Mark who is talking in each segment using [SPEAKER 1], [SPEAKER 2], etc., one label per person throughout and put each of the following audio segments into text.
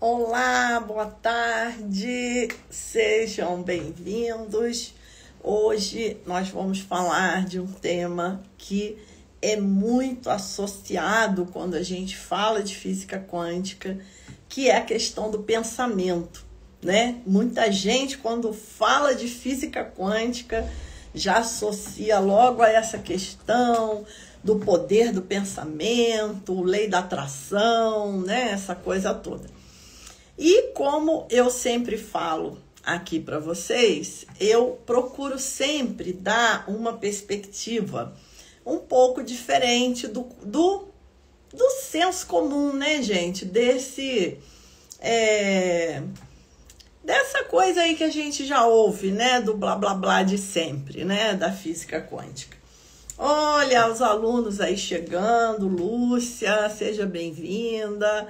[SPEAKER 1] Olá, boa tarde, sejam bem-vindos. Hoje nós vamos falar de um tema que é muito associado quando a gente fala de física quântica, que é a questão do pensamento, né? Muita gente, quando fala de física quântica, já associa logo a essa questão do poder do pensamento, lei da atração, né? Essa coisa toda. E como eu sempre falo aqui para vocês, eu procuro sempre dar uma perspectiva um pouco diferente do senso comum, né, gente? Dessa coisa aí que a gente já ouve, né? Do blá blá blá de sempre, né? Da física quântica. Olha, os alunos aí chegando, Lúcia, seja bem-vinda.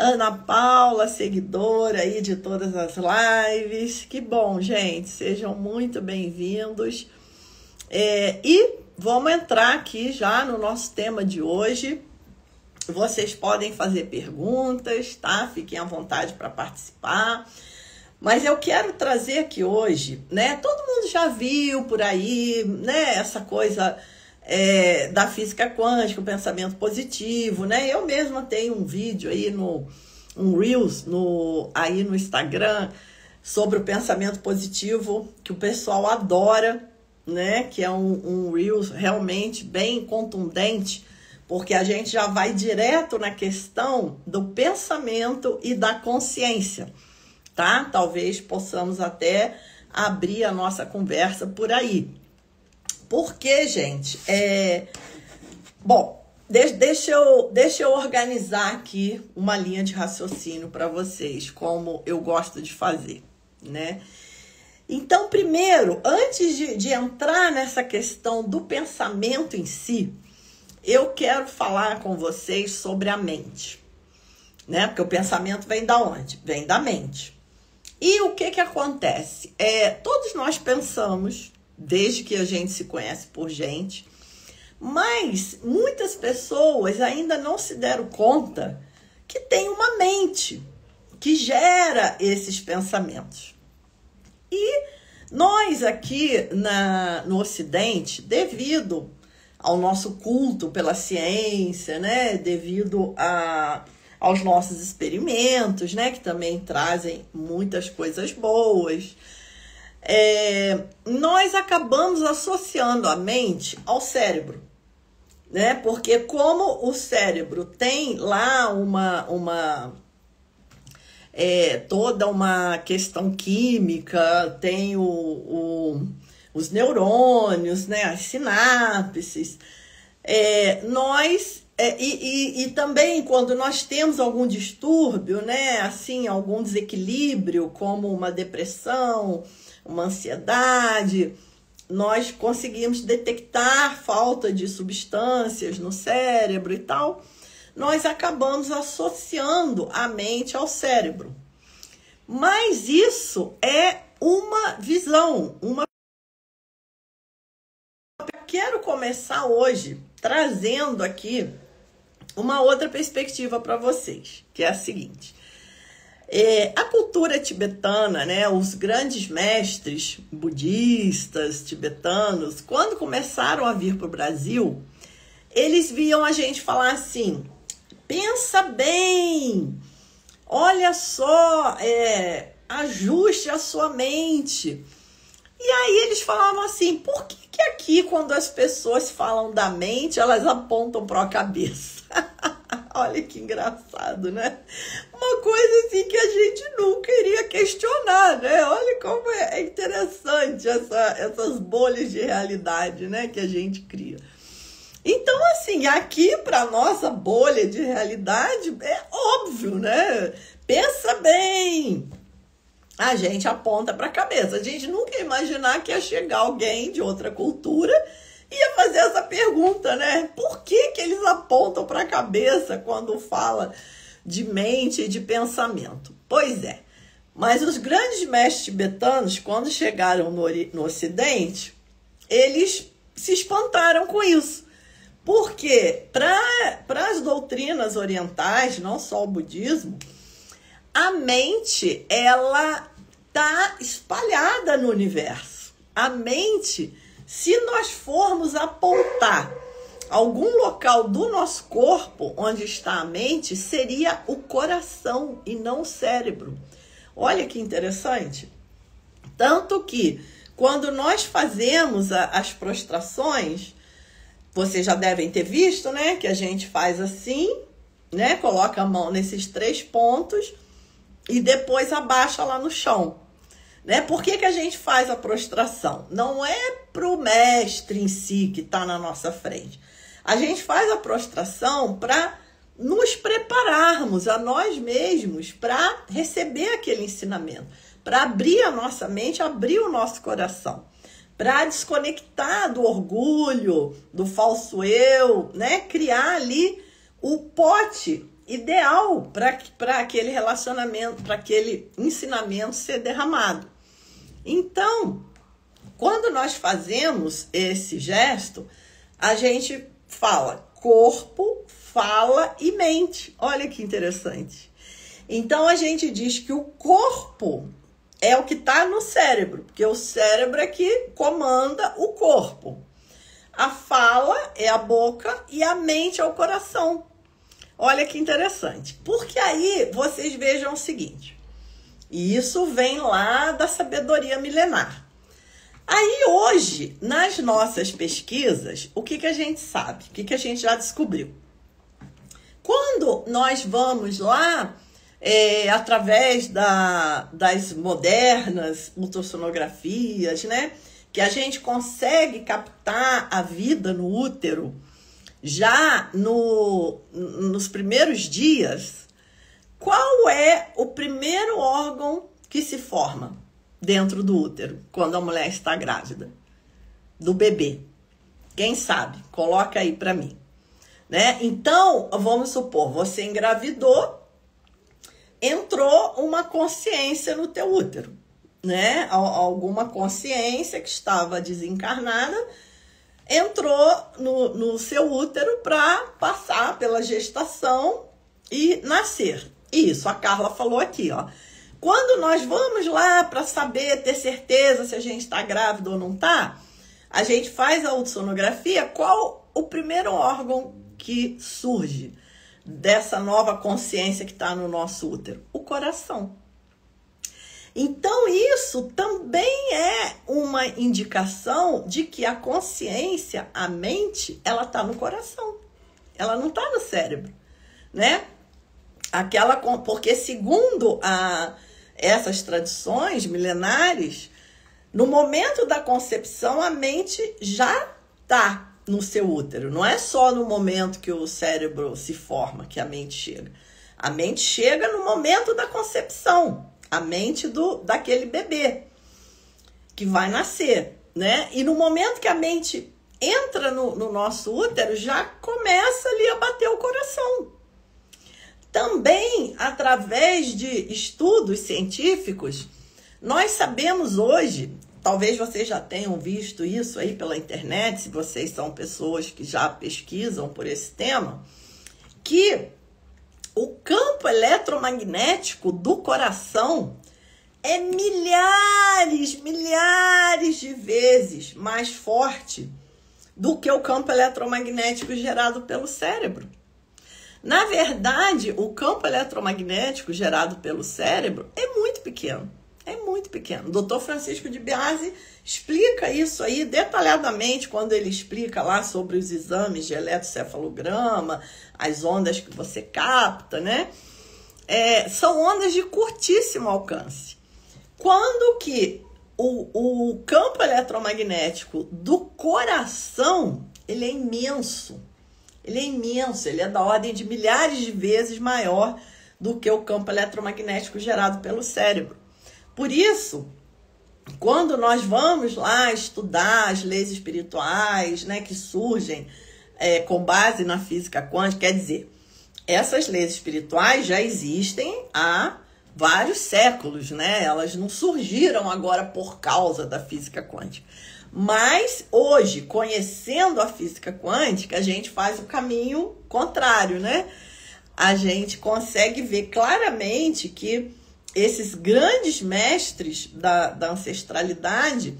[SPEAKER 1] Ana Paula, seguidora aí de todas as lives. Que bom, gente. Sejam muito bem-vindos. E vamos entrar aqui já no nosso tema de hoje. Vocês podem fazer perguntas, tá? Fiquem à vontade para participar. Mas eu quero trazer aqui hoje, né? Todo mundo já viu por aí, né? Essa coisa da física quântica, o pensamento positivo, né? Eu mesma tenho um vídeo aí um Reels aí no Instagram sobre o pensamento positivo, que o pessoal adora, né? Que é um Reels realmente bem contundente, porque a gente já vai direto na questão do pensamento e da consciência, tá? Talvez possamos até abrir a nossa conversa por aí. Porque, gente, Bom, deixa eu organizar aqui uma linha de raciocínio para vocês, como eu gosto de fazer, né? Então, primeiro, antes de entrar nessa questão do pensamento em si, eu quero falar com vocês sobre a mente, né? Porque o pensamento vem da onde? Vem da mente. E o que acontece? Todos nós pensamos, desde que a gente se conhece por gente, mas muitas pessoas ainda não se deram conta que tem uma mente que gera esses pensamentos. E nós aqui no Ocidente, devido ao nosso culto pela ciência, né, devido aos nossos experimentos, né, que também trazem muitas coisas boas, nós acabamos associando a mente ao cérebro, né? Porque como o cérebro tem lá toda uma questão química, tem os neurônios, né? As sinapses, e também quando nós temos algum distúrbio, né? Assim, algum desequilíbrio, como uma depressão, uma ansiedade, nós conseguimos detectar falta de substâncias no cérebro e tal, nós acabamos associando a mente ao cérebro. Mas isso é uma visão, Quero começar hoje trazendo aqui uma outra perspectiva para vocês, que é a seguinte. A cultura tibetana, né, os grandes mestres budistas tibetanos, quando começaram a vir para o Brasil, eles viam a gente falar assim: pensa bem, olha só, ajuste a sua mente. E aí eles falavam assim: por que aqui, quando as pessoas falam da mente, elas apontam para a cabeça? Olha que engraçado, né? Uma coisa assim que a gente nunca iria questionar, né? Olha como é interessante essas bolhas de realidade, né, que a gente cria. Então, assim, aqui para nossa bolha de realidade é óbvio, né? Pensa bem. A gente aponta para a cabeça. A gente nunca ia imaginar que ia chegar alguém de outra cultura e ia fazer essa pergunta, né? Por que eles apontam para a cabeça quando fala de mente e de pensamento? Pois é. Mas os grandes mestres tibetanos, quando chegaram no Ocidente, eles se espantaram com isso. Porque para as doutrinas orientais, não só o budismo, a mente, ela tá espalhada no universo. A mente, se nós formos apontar algum local do nosso corpo onde está a mente, seria o coração e não o cérebro. Olha que interessante. Tanto que, quando nós fazemos as prostrações, vocês já devem ter visto, né? Que a gente faz assim, né? Coloca a mão nesses 3 pontos e depois abaixa lá no chão. Né? Por que a gente faz a prostração? Não é para o mestre em si que está na nossa frente. A gente faz a prostração para nos prepararmos a nós mesmos para receber aquele ensinamento, para abrir a nossa mente, abrir o nosso coração, para desconectar do orgulho, do falso eu, né? Criar ali o pote ideal para aquele relacionamento, para aquele ensinamento ser derramado. Então, quando nós fazemos esse gesto, a gente fala corpo, fala e mente. Olha que interessante. Então, a gente diz que o corpo é o que está no cérebro, porque o cérebro é que comanda o corpo. A fala é a boca e a mente é o coração. Olha que interessante. Porque aí vocês vejam o seguinte, e isso vem lá da sabedoria milenar. Aí hoje, nas nossas pesquisas, o que a gente sabe? O que a gente já descobriu? Quando nós vamos lá, através das modernas ultrassonografias, né? Que a gente consegue captar a vida no útero já nos primeiros dias, qual é o primeiro órgão que se forma dentro do útero quando a mulher está grávida? Do bebê. Quem sabe? Coloca aí para mim. Né? Então, vamos supor, você engravidou, entrou uma consciência no teu útero, né? Alguma consciência que estava desencarnada entrou no seu útero para passar pela gestação e nascer. Isso, a Carla falou aqui, ó. Quando nós vamos lá para saber, ter certeza se a gente está grávida ou não está, a gente faz a ultrassonografia. Qual o primeiro órgão que surge dessa nova consciência que está no nosso útero? O coração. Então, isso também é uma indicação de que a consciência, a mente, ela está no coração. Ela não está no cérebro, né? Porque segundo essas tradições milenares, no momento da concepção, a mente já está no seu útero. Não é só no momento que o cérebro se forma que a mente chega. A mente chega no momento da concepção. A mente daquele bebê que vai nascer, né? E no momento que a mente entra no nosso útero, já começa ali a bater o coração. Também, através de estudos científicos, nós sabemos hoje, talvez vocês já tenham visto isso aí pela internet, se vocês são pessoas que já pesquisam por esse tema, que o campo eletromagnético do coração é milhares de vezes mais forte do que o campo eletromagnético gerado pelo cérebro. Na verdade, o campo eletromagnético gerado pelo cérebro é muito pequeno. É muito pequeno. O Dr. Francisco de Biasi explica isso aí detalhadamente quando ele explica lá sobre os exames de eletrocefalograma, as ondas que você capta, né? São ondas de curtíssimo alcance. Quando que o campo eletromagnético do coração, ele é imenso. Ele é imenso, ele é da ordem de milhares de vezes maior do que o campo eletromagnético gerado pelo cérebro. Por isso, quando nós vamos lá estudar as leis espirituais, né, que surgem com base na física quântica, quer dizer, essas leis espirituais já existem há vários séculos, né? Elas não surgiram agora por causa da física quântica. Mas hoje, conhecendo a física quântica, a gente faz o caminho contrário, né? a gente consegue ver claramente que esses grandes mestres da ancestralidade,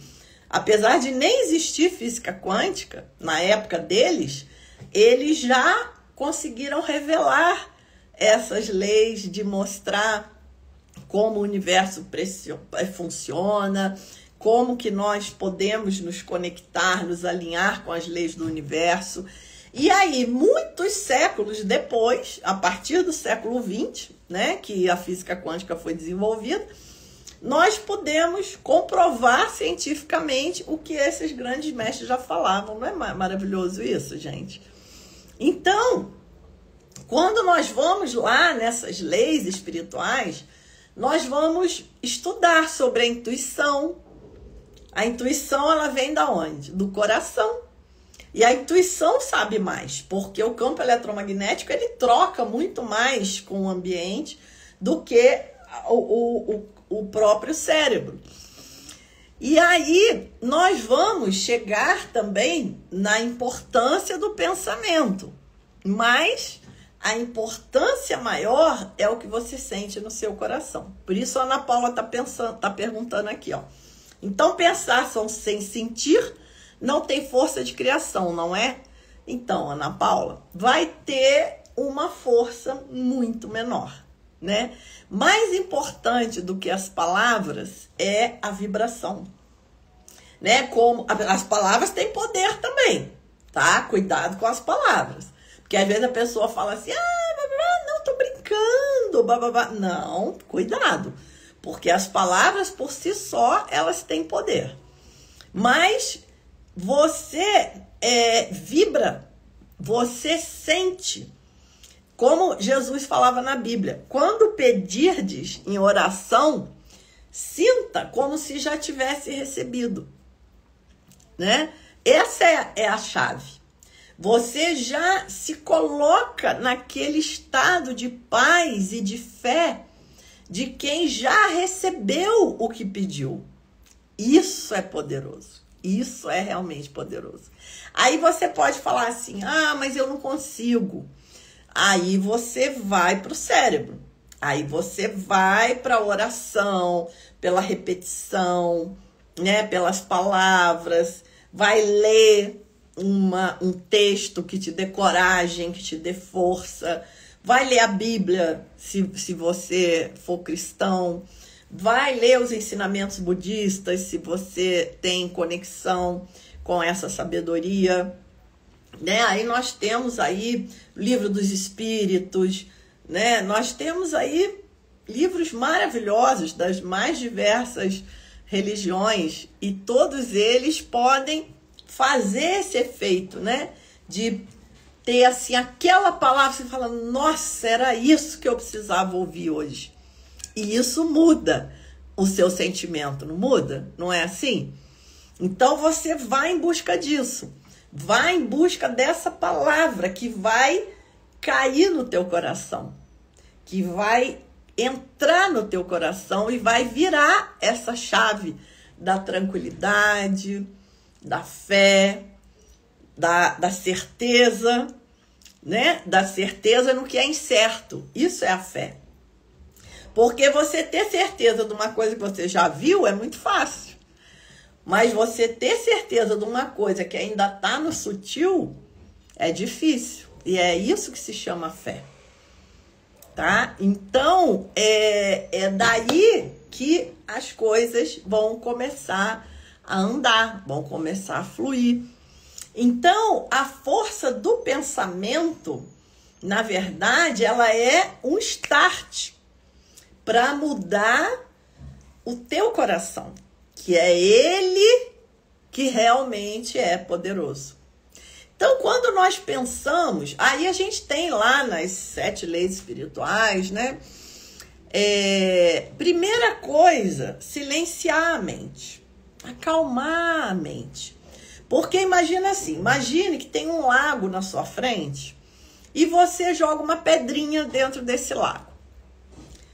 [SPEAKER 1] apesar de nem existir física quântica na época deles, eles já conseguiram revelar essas leis de mostrar como o universo funciona, como que nós podemos nos conectar, nos alinhar com as leis do universo. E aí, muitos séculos depois, a partir do século XX, né, que a física quântica foi desenvolvida, nós podemos comprovar cientificamente o que esses grandes mestres já falavam. Não é maravilhoso isso, gente? Então, quando nós vamos lá nessas leis espirituais, nós vamos estudar sobre a intuição. A intuição, ela vem da onde? Do coração. E a intuição sabe mais, porque o campo eletromagnético, ele troca muito mais com o ambiente do que o próprio cérebro. E aí, nós vamos chegar também na importância do pensamento. Mas a importância maior é o que você sente no seu coração. Por isso a Ana Paula tá perguntando aqui, ó. Então, pensar sem sentir não tem força de criação, não é? Então, Ana Paula, vai ter uma força muito menor, né? Mais importante do que as palavras é a vibração, né? Como as palavras têm poder também, tá? Cuidado com as palavras. Porque às vezes a pessoa fala assim, não, tô brincando, bababá. Não, cuidado. Porque as palavras por si só, elas têm poder. Mas você vibra, você sente. Como Jesus falava na Bíblia, quando pedirdes em oração, sinta como se já tivesse recebido, né? Essa é a chave. Você já se coloca naquele estado de paz e de fé de quem já recebeu o que pediu. Isso é poderoso. Isso é realmente poderoso. Aí você pode falar assim, mas eu não consigo. Aí você vai para o cérebro. Aí você vai para a oração, pela repetição, né, pelas palavras. Vai ler um texto que te dê coragem, que te dê força. Vai ler a Bíblia, se você for cristão. Vai ler os ensinamentos budistas, se você tem conexão com essa sabedoria, né? Aí nós temos aí o Livro dos Espíritos, né? Nós temos aí livros maravilhosos das mais diversas religiões e todos eles podem fazer esse efeito, né? De ter assim aquela palavra que você fala, nossa, era isso que eu precisava ouvir hoje. E isso muda o seu sentimento, não muda? Não é assim? Então você vai em busca disso. Vai em busca dessa palavra que vai cair no teu coração. Que vai entrar no teu coração e vai virar essa chave da tranquilidade, da fé, da certeza, né? Da certeza no que é incerto. Isso é a fé. Porque você ter certeza de uma coisa que você já viu é muito fácil. Mas você ter certeza de uma coisa que ainda está no sutil é difícil. E é isso que se chama fé. Tá? Então, é daí que as coisas vão começar a andar, vão começar a fluir. Então, a força do pensamento, na verdade, ela é um start para mudar o teu coração, que é ele que realmente é poderoso. Então, quando nós pensamos, aí a gente tem lá nas 7 leis espirituais, né? Primeira coisa, silenciar a mente, acalmar a mente. Porque imagina assim, imagine que tem um lago na sua frente e você joga uma pedrinha dentro desse lago.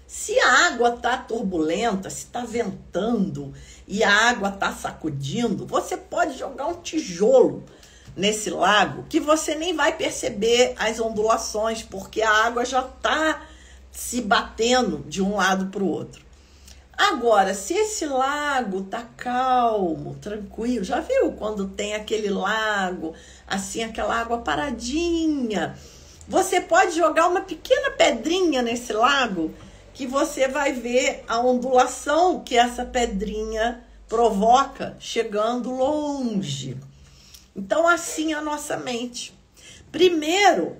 [SPEAKER 1] Se a água está turbulenta, se está ventando e a água está sacudindo, você pode jogar um tijolo nesse lago que você nem vai perceber as ondulações, porque a água já está se batendo de um lado para o outro. Agora, se esse lago tá calmo, tranquilo, já viu quando tem aquele lago, assim, aquela água paradinha? Você pode jogar uma pequena pedrinha nesse lago que você vai ver a ondulação que essa pedrinha provoca chegando longe. Então, assim é a nossa mente. Primeiro,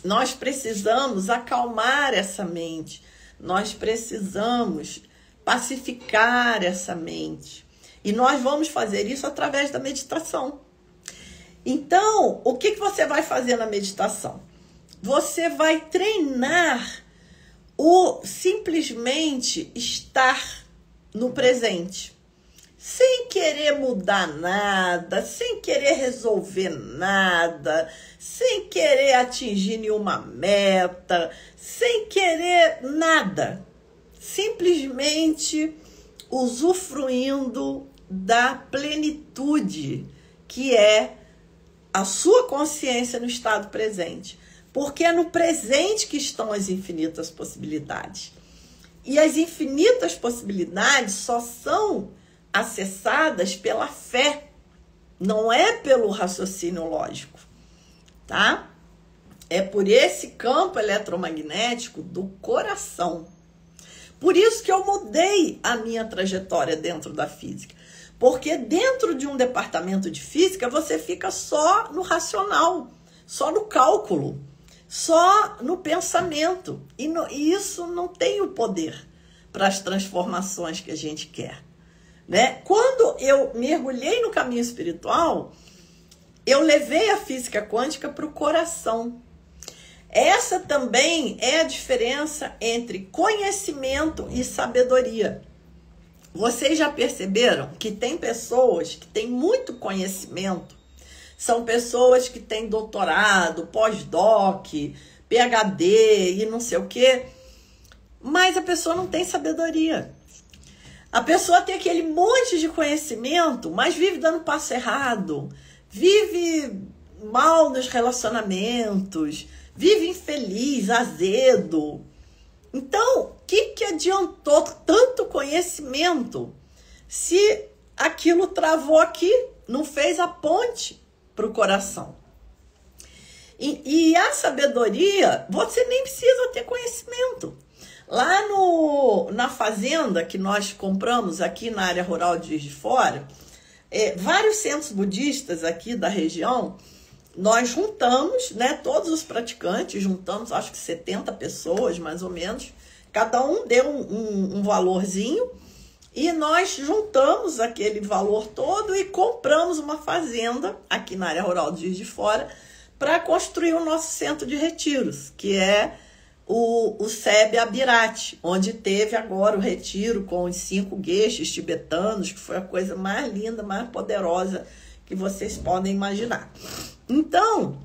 [SPEAKER 1] nós precisamos acalmar essa mente. Nós precisamos pacificar essa mente. E nós vamos fazer isso através da meditação. Então, o que você vai fazer na meditação? Você vai treinar o simplesmente estar no presente. Sem querer mudar nada, sem querer resolver nada, sem querer atingir nenhuma meta, sem querer nada. Simplesmente usufruindo da plenitude que é a sua consciência no estado presente. Porque é no presente que estão as infinitas possibilidades. E as infinitas possibilidades só são acessadas pela fé, não é pelo raciocínio lógico, tá? É por esse campo eletromagnético do coração. Por isso que eu mudei a minha trajetória dentro da física. Porque dentro de um departamento de física, você fica só no racional, só no cálculo, só no pensamento. E isso não tem o poder para as transformações que a gente quer. Né? Quando eu mergulhei no caminho espiritual, eu levei a física quântica para o coração. Essa também é a diferença entre conhecimento e sabedoria. Vocês já perceberam que tem pessoas que têm muito conhecimento, são pessoas que têm doutorado, pós-doc, PhD e não sei o quê, mas a pessoa não tem sabedoria. A pessoa tem aquele monte de conhecimento, mas vive dando passo errado, vive mal nos relacionamentos, vive infeliz, azedo. Então, o que adiantou tanto conhecimento se aquilo travou aqui, não fez a ponte para o coração? E a sabedoria, você nem precisa ter conhecimento. Lá na fazenda que nós compramos aqui na área rural de Juiz de Fora, vários centros budistas aqui da região, nós juntamos, né, todos os praticantes, juntamos acho que 70 pessoas mais ou menos, cada um deu um valorzinho e nós juntamos aquele valor todo e compramos uma fazenda aqui na área rural de Juiz de Fora para construir o nosso centro de retiros, que é o SEB Abirate, onde teve agora o retiro com os 5 gueixes tibetanos, que foi a coisa mais linda, mais poderosa que vocês podem imaginar. Então,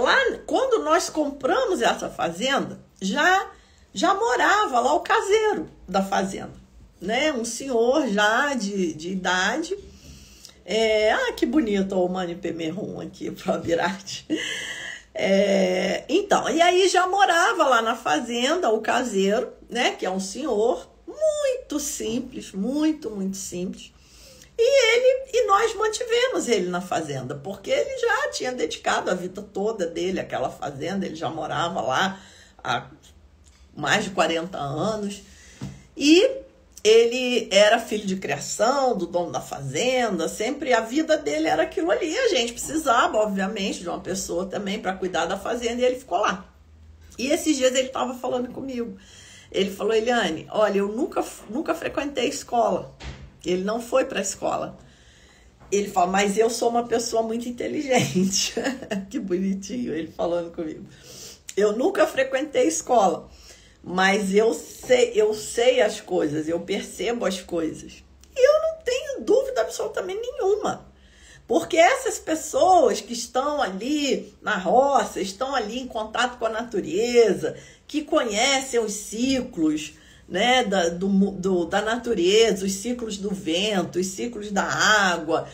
[SPEAKER 1] lá, quando nós compramos essa fazenda, já morava lá o caseiro da fazenda, né? Um senhor já de idade. Que bonito o Mani Pemerum aqui pro Abirate. Então, e aí já morava lá na fazenda o caseiro, né? Que é um senhor muito simples, muito simples. E nós mantivemos ele na fazenda, porque ele já tinha dedicado a vida toda dele àquela fazenda, ele já morava lá há mais de 40 anos. E ele era filho de criação do dono da fazenda, sempre a vida dele era aquilo ali. A gente precisava, obviamente, de uma pessoa também para cuidar da fazenda e ele ficou lá. E esses dias ele estava falando comigo. Ele falou: Eliane, olha, eu nunca frequentei escola. Ele não foi para a escola. Ele fala, mas eu sou uma pessoa muito inteligente. Que bonitinho ele falando comigo. Eu nunca frequentei escola, mas eu sei as coisas, eu percebo as coisas. E eu não tenho dúvida absolutamente nenhuma. Porque essas pessoas que estão ali na roça, estão ali em contato com a natureza, que conhecem os ciclos, né, da natureza, os ciclos do vento, os ciclos da água,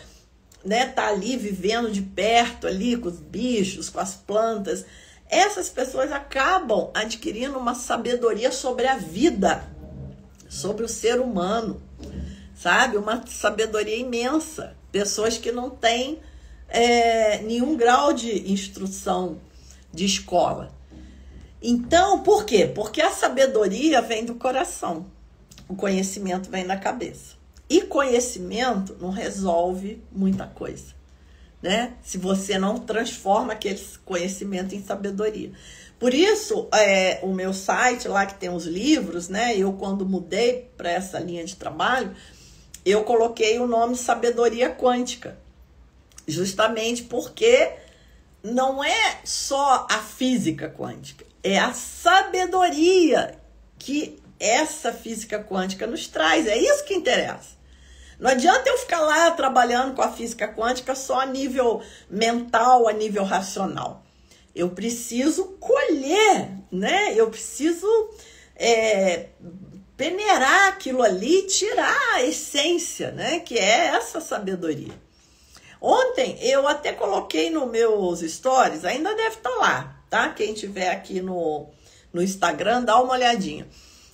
[SPEAKER 1] né, tá ali vivendo de perto ali com os bichos, com as plantas, essas pessoas acabam adquirindo uma sabedoria sobre a vida, sobre o ser humano, sabe? Uma sabedoria imensa. Pessoas que não têm nenhum grau de instrução de escola. Então, por quê? Porque a sabedoria vem do coração. O conhecimento vem da cabeça. E conhecimento não resolve muita coisa, né? Se você não transforma aquele conhecimento em sabedoria. Por isso, o meu site lá que tem os livros, né? Eu, quando mudei para essa linha de trabalho, eu coloquei o nome Sabedoria Quântica. Justamente porque não é só a física quântica, é a sabedoria que essa física quântica nos traz. É isso que interessa. Não adianta eu ficar lá trabalhando com a física quântica só a nível mental, a nível racional. Eu preciso colher, né? Eu preciso peneirar aquilo ali, tirar a essência, né? Que é essa sabedoria. Ontem eu até coloquei nos meus stories, ainda deve estar lá, tá? Quem tiver aqui no Instagram, dá uma olhadinha.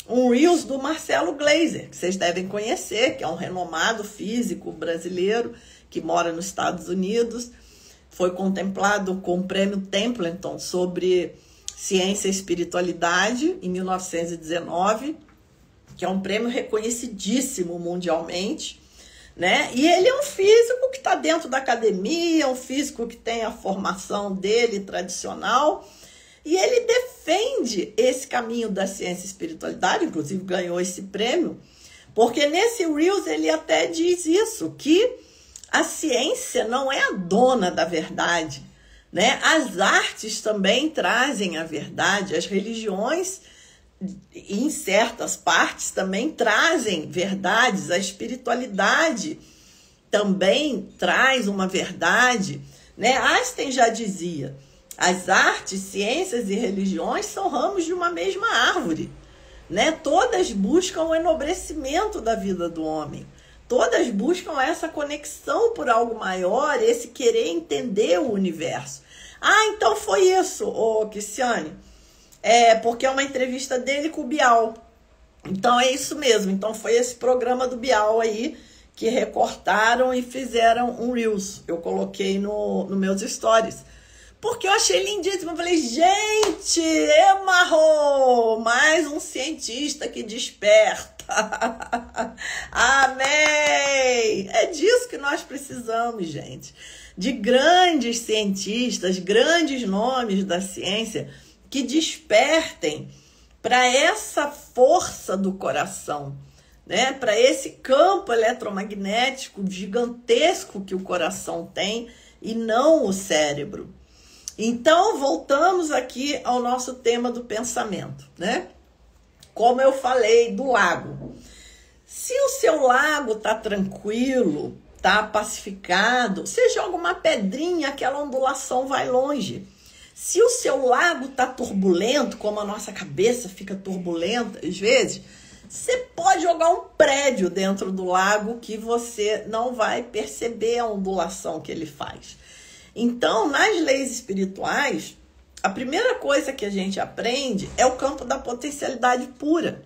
[SPEAKER 1] Um Reels do Marcelo Gleiser, que vocês devem conhecer, que é um renomado físico brasileiro que mora nos Estados Unidos. Foi contemplado com o prêmio Templeton sobre ciência e espiritualidade em 1919, que é um prêmio reconhecidíssimo mundialmente, né? E ele é um físico que está dentro da academia, um físico que tem a formação dele tradicional, e ele defende esse caminho da ciência e espiritualidade, inclusive ganhou esse prêmio, porque nesse Reels ele até diz isso, que a ciência não é a dona da verdade, né? As artes também trazem a verdade, as religiões, em certas partes, também trazem verdades, a espiritualidade também traz uma verdade, né? Einstein já dizia: as artes, ciências e religiões são ramos de uma mesma árvore, né? Todas buscam o enobrecimento da vida do homem. Todas buscam essa conexão por algo maior, esse querer entender o universo. Ah, então foi isso, Cristiane. Porque é uma entrevista dele com o Bial. Então é isso mesmo. Então foi esse programa do Bial aí que recortaram e fizeram um Reels. Eu coloquei no meus stories. Porque eu achei lindíssimo. Eu falei, gente, Emarro, mais um cientista que desperta. Amém! É disso que nós precisamos, gente. De grandes cientistas, grandes nomes da ciência que despertem para essa força do coração, né? Para esse campo eletromagnético gigantesco que o coração tem e não o cérebro. Então, voltamos aqui ao nosso tema do pensamento, né? Como eu falei do lago. Se o seu lago está tranquilo, está pacificado, você joga uma pedrinha, aquela ondulação vai longe. Se o seu lago está turbulento, como a nossa cabeça fica turbulenta às vezes, você pode jogar um prédio dentro do lago que você não vai perceber a ondulação que ele faz. Então, nas leis espirituais, a primeira coisa que a gente aprende é o campo da potencialidade pura,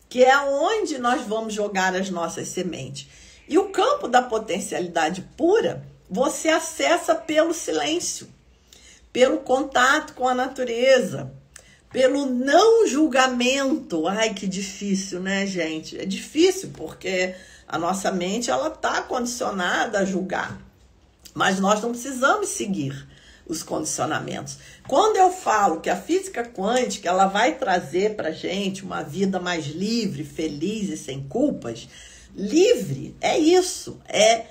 [SPEAKER 1] que é onde nós vamos jogar as nossas sementes. E o campo da potencialidade pura, você acessa pelo silêncio, pelo contato com a natureza, pelo não julgamento. Ai, que difícil, né, gente? É difícil porque a nossa mente ela está condicionada a julgar. Mas nós não precisamos seguir os condicionamentos. Quando eu falo que a física quântica ela vai trazer para a gente uma vida mais livre, feliz e sem culpas, livre é isso, é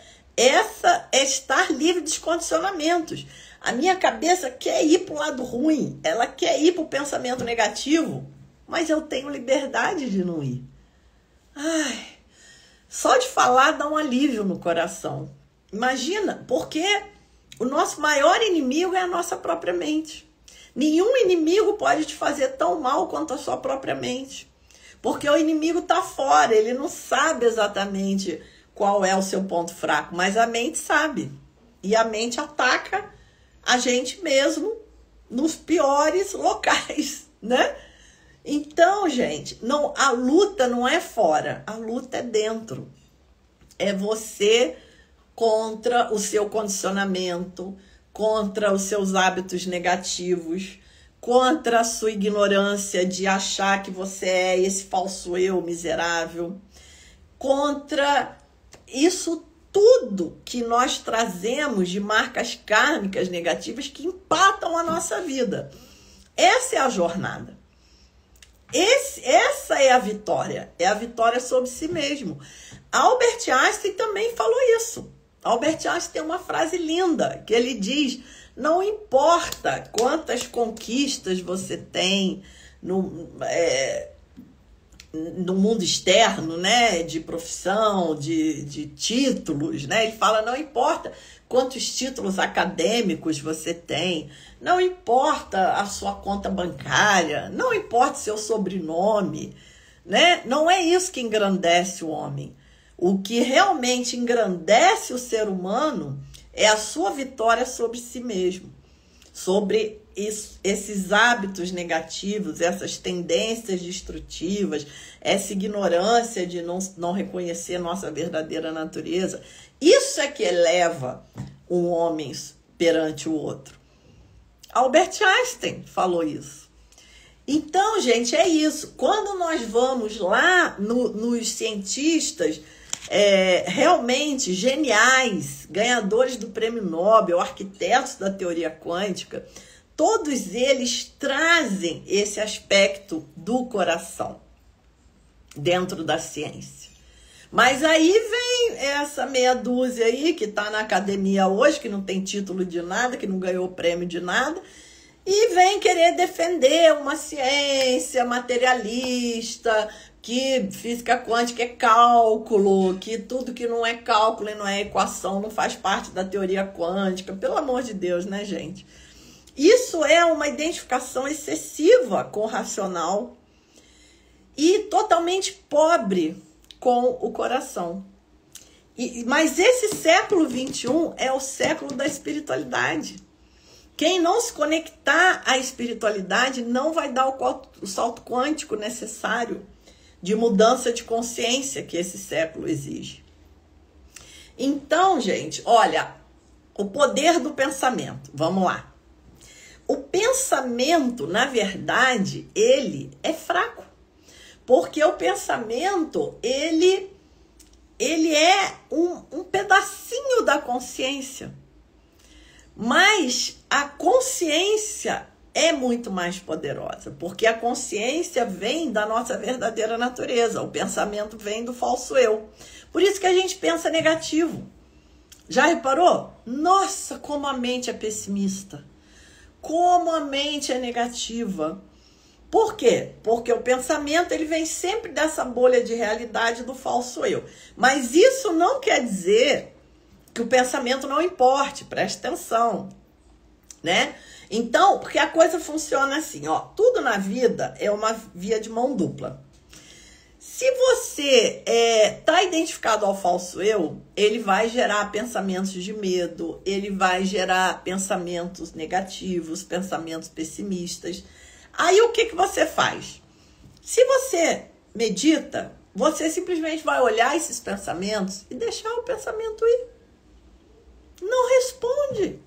[SPEAKER 1] estar livre dos condicionamentos. A minha cabeça quer ir para o lado ruim, ela quer ir para o pensamento negativo, mas eu tenho liberdade de não ir. Ai, só de falar dá um alívio no coração. Imagina, porque o nosso maior inimigo é a nossa própria mente. Nenhum inimigo pode te fazer tão mal quanto a sua própria mente. Porque o inimigo está fora, ele não sabe exatamente qual é o seu ponto fraco, mas a mente sabe. E a mente ataca a gente mesmo nos piores locais, né? Então, gente, não, a luta não é fora, a luta é dentro. É você contra o seu condicionamento, contra os seus hábitos negativos, contra a sua ignorância de achar que você é esse falso eu miserável, contra isso tudo que nós trazemos de marcas kármicas negativas que empatam a nossa vida. Essa é a jornada. Essa é a vitória sobre si mesmo. Albert Einstein também falou isso. Albert Einstein tem uma frase linda, que ele diz: não importa quantas conquistas você tem no mundo externo, né, de profissão, de títulos, né? Ele fala, não importa quantos títulos acadêmicos você tem, não importa a sua conta bancária, não importa seu sobrenome, né? Não é isso que engrandece o homem. O que realmente engrandece o ser humano é a sua vitória sobre si mesmo, sobre esses hábitos negativos, essas tendências destrutivas, essa ignorância de não reconhecer nossa verdadeira natureza. Isso é que eleva um homem perante o outro. Albert Einstein falou isso. Então, gente, é isso. Quando nós vamos lá nos cientistas realmente geniais, ganhadores do Prêmio Nobel, arquitetos da teoria quântica, todos eles trazem esse aspecto do coração dentro da ciência. Mas aí vem essa meia dúzia aí que está na academia hoje, que não tem título de nada, que não ganhou prêmio de nada, e vem querer defender uma ciência materialista, que física quântica é cálculo, que tudo que não é cálculo e não é equação não faz parte da teoria quântica. Pelo amor de Deus, né, gente? Isso é uma identificação excessiva com o racional e totalmente pobre com o coração. Mas esse século XXI é o século da espiritualidade. Quem não se conectar à espiritualidade não vai dar o salto quântico necessário de mudança de consciência que esse século exige. Então, gente, olha, o poder do pensamento. Vamos lá. O pensamento, na verdade, ele é fraco. Porque o pensamento, ele é um pedacinho da consciência. Mas a consciência é muito mais poderosa, porque a consciência vem da nossa verdadeira natureza, o pensamento vem do falso eu. Por isso que a gente pensa negativo. Já reparou? Nossa, como a mente é pessimista. Como a mente é negativa. Por quê? Porque o pensamento ele vem sempre dessa bolha de realidade do falso eu. Mas isso não quer dizer que o pensamento não importe, preste atenção, né? Então, porque a coisa funciona assim, ó, tudo na vida é uma via de mão dupla. Se você tá identificado ao falso eu, ele vai gerar pensamentos de medo, ele vai gerar pensamentos negativos, pensamentos pessimistas. Aí o que você faz? Se você medita, você simplesmente vai olhar esses pensamentos e deixar o pensamento ir. Não responde.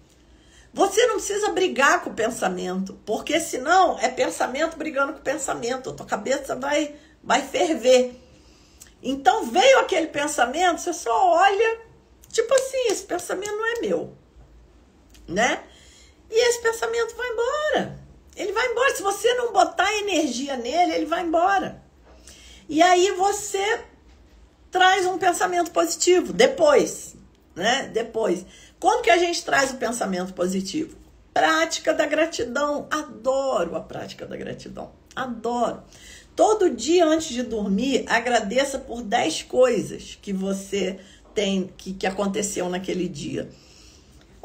[SPEAKER 1] Você não precisa brigar com o pensamento, porque senão é pensamento brigando com o pensamento. A tua cabeça vai ferver. Então veio aquele pensamento, você só olha, tipo assim, esse pensamento não é meu, né? E esse pensamento vai embora. Ele vai embora. Se você não botar energia nele, ele vai embora. E aí você traz um pensamento positivo depois, né? Depois. Como que a gente traz o pensamento positivo? Prática da gratidão. Adoro a prática da gratidão. Adoro. Todo dia antes de dormir, agradeça por 10 coisas que você tem, que aconteceu naquele dia.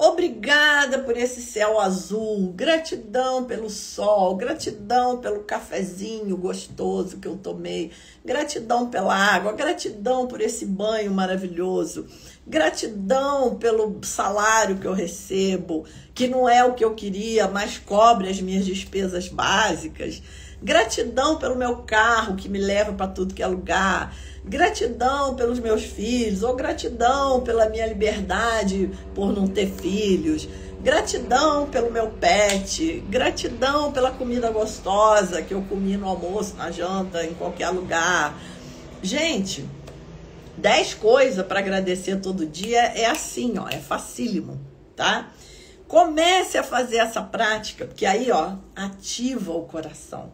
[SPEAKER 1] Obrigada por esse céu azul, gratidão pelo sol, gratidão pelo cafezinho gostoso que eu tomei, gratidão pela água, gratidão por esse banho maravilhoso, gratidão pelo salário que eu recebo, que não é o que eu queria, mas cobre as minhas despesas básicas, gratidão pelo meu carro que me leva para tudo que é lugar, gratidão pelos meus filhos, ou gratidão pela minha liberdade por não ter filhos, gratidão pelo meu pet, gratidão pela comida gostosa que eu comi no almoço, na janta, em qualquer lugar. Gente, 10 coisas para agradecer todo dia é assim, ó, é facílimo, tá? Comece a fazer essa prática, porque aí, ó, ativa o coração.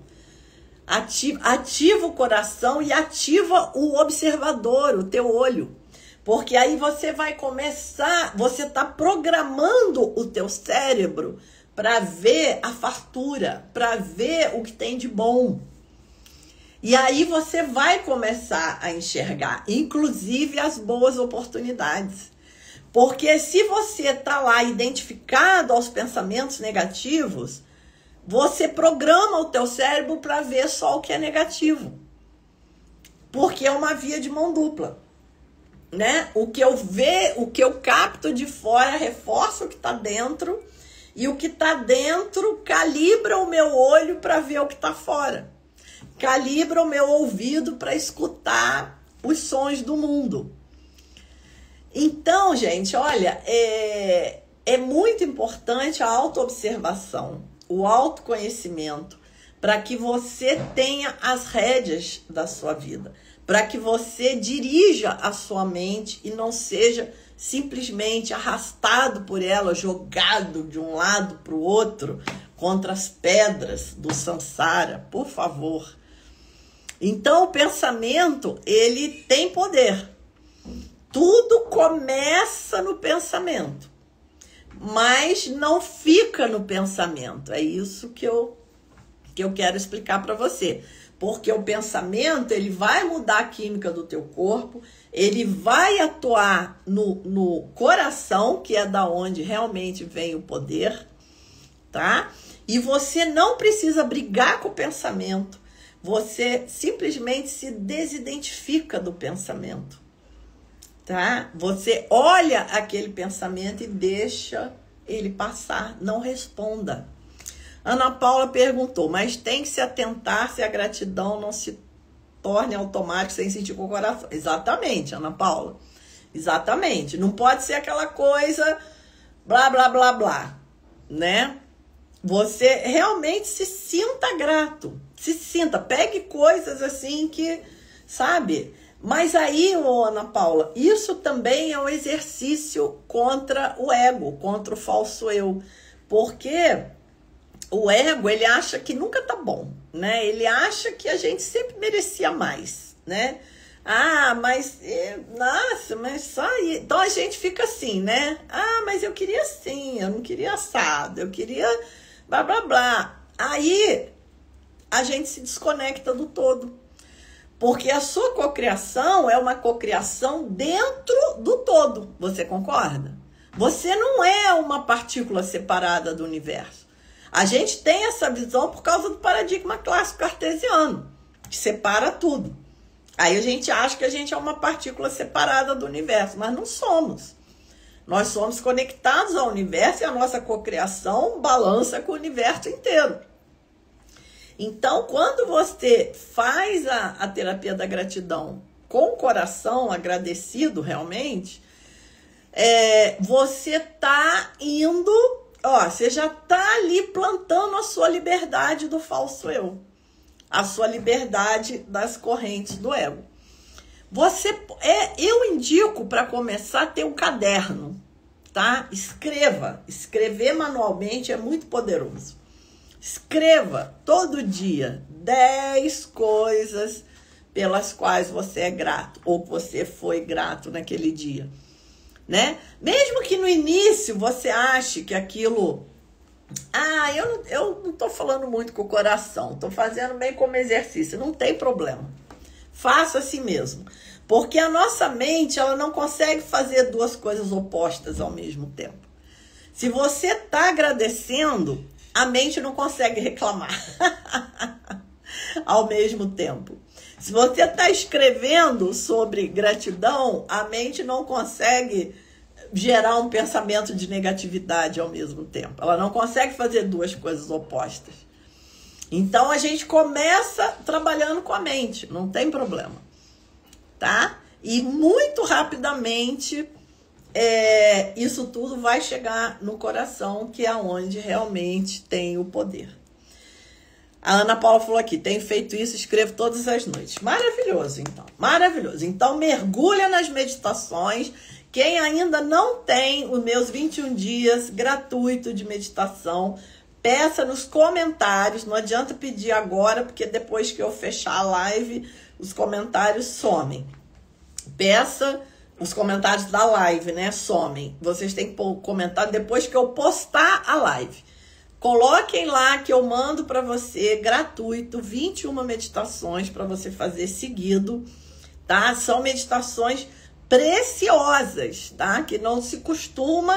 [SPEAKER 1] Ativa o coração e ativa o observador, o teu olho. Porque aí você vai começar, você está programando o teu cérebro para ver a fartura, para ver o que tem de bom. E aí você vai começar a enxergar, inclusive as boas oportunidades. Porque se você está lá identificado aos pensamentos negativos, você programa o teu cérebro para ver só o que é negativo. Porque é uma via de mão dupla, né? O que eu capto de fora reforça o que está dentro, e o que está dentro calibra o meu olho para ver o que está fora. Calibra o meu ouvido para escutar os sons do mundo. Então, gente, olha, é muito importante a autoobservação, o autoconhecimento, para que você tenha as rédeas da sua vida, para que você dirija a sua mente e não seja simplesmente arrastado por ela, jogado de um lado para o outro, contra as pedras do samsara, por favor. Então, o pensamento, ele tem poder. Tudo começa no pensamento, mas não fica no pensamento. É isso que eu quero explicar para você. Porque o pensamento, ele vai mudar a química do teu corpo, ele vai atuar no coração, que é da onde realmente vem o poder, tá? E você não precisa brigar com o pensamento, você simplesmente se desidentifica do pensamento, tá? Você olha aquele pensamento e deixa ele passar, não responda. Ana Paula perguntou, mas tem que se atentar se a gratidão não se torne automática sem sentir com o coração. Exatamente, Ana Paula. Exatamente. Não pode ser aquela coisa blá, blá, blá, blá, né? Você realmente se sinta grato. Se sinta. Pegue coisas assim que, sabe? Mas aí, Ana Paula, isso também é um exercício contra o ego, contra o falso eu. Porque o ego, ele acha que nunca tá bom, né? Ele acha que a gente sempre merecia mais, né? Ah, mas, nossa, mas só aí. Então a gente fica assim, né? Ah, mas eu queria assim, eu não queria assado, eu queria blá, blá, blá. Aí a gente se desconecta do todo. Porque a sua cocriação é uma cocriação dentro do todo. Você concorda? Você não é uma partícula separada do universo. A gente tem essa visão por causa do paradigma clássico cartesiano, que separa tudo. Aí a gente acha que a gente é uma partícula separada do universo, mas não somos. Nós somos conectados ao universo e a nossa cocriação balança com o universo inteiro. Então, quando você faz a terapia da gratidão com o coração agradecido realmente, você está indo... Ó, você já tá ali plantando a sua liberdade do falso eu. A sua liberdade das correntes do ego. Eu indico para começar a ter um caderno, tá? Escreva. Escrever manualmente é muito poderoso. Escreva todo dia 10 coisas pelas quais você é grato. Ou que você foi grato naquele dia. Né? Mesmo que no início você ache que aquilo... Ah, eu não estou falando muito com o coração, estou fazendo bem como exercício, não tem problema. Faça assim mesmo. Porque a nossa mente, ela não consegue fazer duas coisas opostas ao mesmo tempo. Se você está agradecendo, a mente não consegue reclamar ao mesmo tempo. Se você está escrevendo sobre gratidão, a mente não consegue gerar um pensamento de negatividade ao mesmo tempo. Ela não consegue fazer duas coisas opostas. Então, a gente começa trabalhando com a mente, não tem problema, tá? E muito rapidamente, isso tudo vai chegar no coração, que é onde realmente tem o poder. A Ana Paula falou aqui, tenho feito isso, escrevo todas as noites. Maravilhoso, então. Maravilhoso. Então, mergulha nas meditações. Quem ainda não tem os meus 21 dias gratuito de meditação, peça nos comentários. Não adianta pedir agora, porque depois que eu fechar a live, os comentários somem. Peça, os comentários da live, né? Somem. Vocês têm que pôr o comentário depois que eu postar a live. Coloquem lá que eu mando para você gratuito 21 meditações para você fazer seguido, tá? São meditações preciosas, tá? Que não se costuma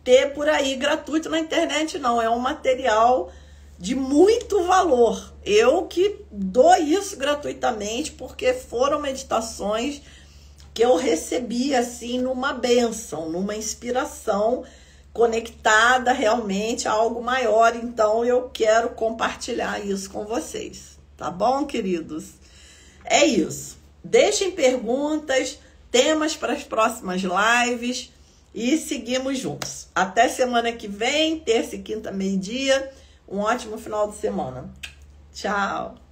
[SPEAKER 1] ter por aí gratuito na internet, não. É um material de muito valor. Eu que dou isso gratuitamente porque foram meditações que eu recebi assim numa bênção, numa inspiração, conectada realmente a algo maior. Então eu quero compartilhar isso com vocês, tá bom, queridos? É isso. Deixem perguntas, temas para as próximas lives e seguimos juntos. Até semana que vem, terça e quinta, meio-dia. Um ótimo final de semana. Tchau!